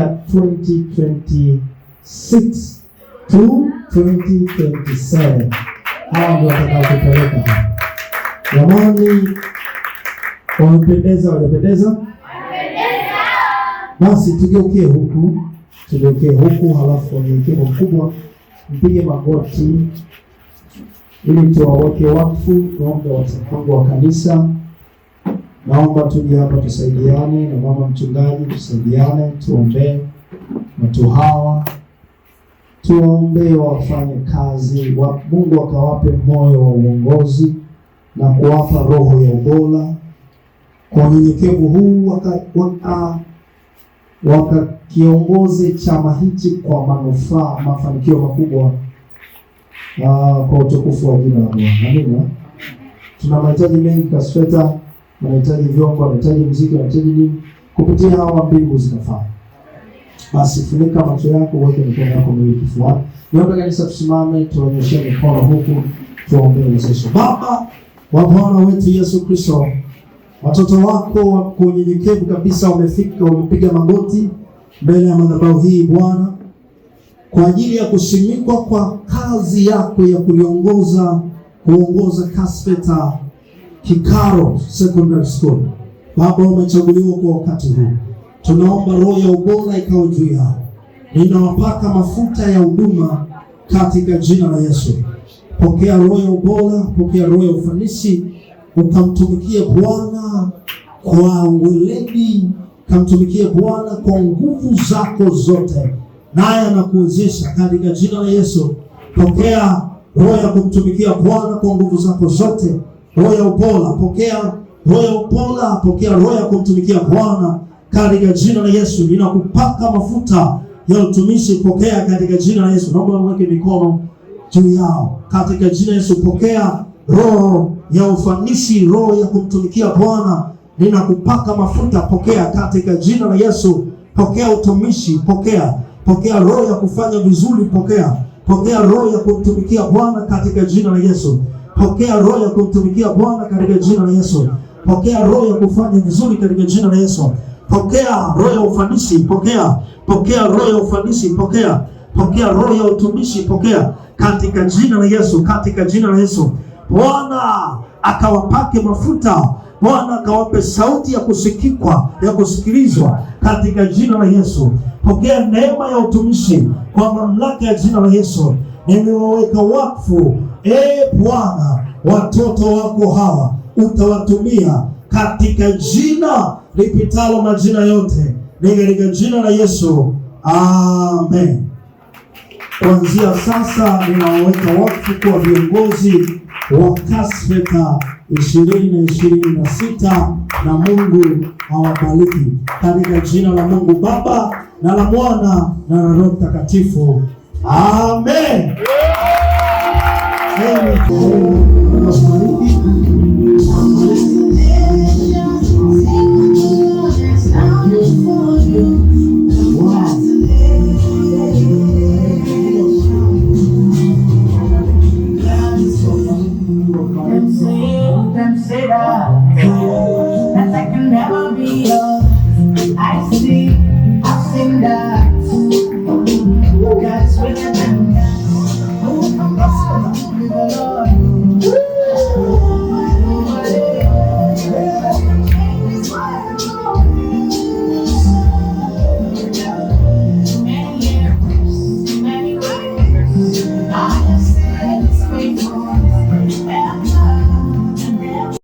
ya 2026 to 2027. Hawa ndio watakaotupeleka hapa. Jamani, wamependeza, wajapendeza? Basi tugeukie huku, halafu unyenyekevu mkubwa, mpige magoti ili tuwaweke wakfu. Naomba watafungu wa kanisa, naomba tuje hapa tusaidiane, na mama mchungaji tusaidiane, tuombee watu hawa, tuwaombee wafanye kazi wa Mungu, akawape moyo wa uongozi na kuwapa roho ya ubora. Kwa unyenyekevu huu wakakiongoze chama hichi kwa manufaa, mafanikio makubwa kwa utukufu wa jina la Bwana. Amina. Tuna mahitaji mengi kasfeta, tunahitaji vyombo, tunahitaji muziki, tunahitaji nini? Kupitia hawa mbingu zinafanya. Basi funika macho yako, weke mikono yako miwili kifuani. Niombe kanisa tusimame, tuonyeshe mikono huku, tuombe uwezesho. Baba wa Bwana wetu Yesu Kristo, watoto wako kwa unyenyekevu kabisa wamefika, wamepiga magoti mbele ya madhabahu hii Bwana, kwa ajili ya kusimikwa kwa kazi yako ya kuongoza Kasfeta Kikaro Secondary School. Baba, umechaguliwa kwa wakati huu. Tunaomba roho ya ubora ikawe juu yao. Ninawapaka mafuta ya huduma katika jina la Yesu. Pokea roho ya ubora, pokea roho ya ufanisi, ukamtumikie Bwana kwa weledi, ukamtumikie Bwana kwa nguvu zako zote, naye anakuwezesha katika jina la Yesu. Pokea roho ya kumtumikia Bwana kwa nguvu zako zote, roho ya ubora, pokea roho ya ubora, pokea roho ya kumtumikia Bwana katika jina la Yesu. Ninakupaka mafuta ya utumishi, pokea katika jina la Yesu. Naomba uweke mikono juu yao katika jina la Yesu. Pokea roho ya ufanisi, roho ya kumtumikia Bwana. Ninakupaka mafuta, pokea katika jina la Yesu. Pokea utumishi, pokea roho ya kufanya vizuri, pokea roho ya kumtumikia Bwana katika jina la Yesu. Pokea roho ya kumtumikia Bwana katika jina la Yesu. Pokea roho ya kufanya vizuri katika jina la Yesu. Pokea roho ya ufanisi, pokea roho ya ufanisi, pokea roho ya utumishi, pokea katika jina la Yesu, katika jina la Yesu. Bwana akawapake mafuta, Bwana akawape sauti ya kusikikwa, ya kusikilizwa katika jina la Yesu. Pokea neema ya utumishi kwa mamlaka ya jina la Yesu. Nimewaweka wakfu, Bwana, watoto wako hawa utawatumia katika jina lipitalo majina yote, ni katika jina la Yesu. Amen. Kuanzia sasa ninawaweka wakfu kwa viongozi wa Kasfeta 2026 na Mungu awabariki katika jina la Mungu Baba na la Mwana na la Roho Mtakatifu. Amen. That can never be yours. I've seen that. God's with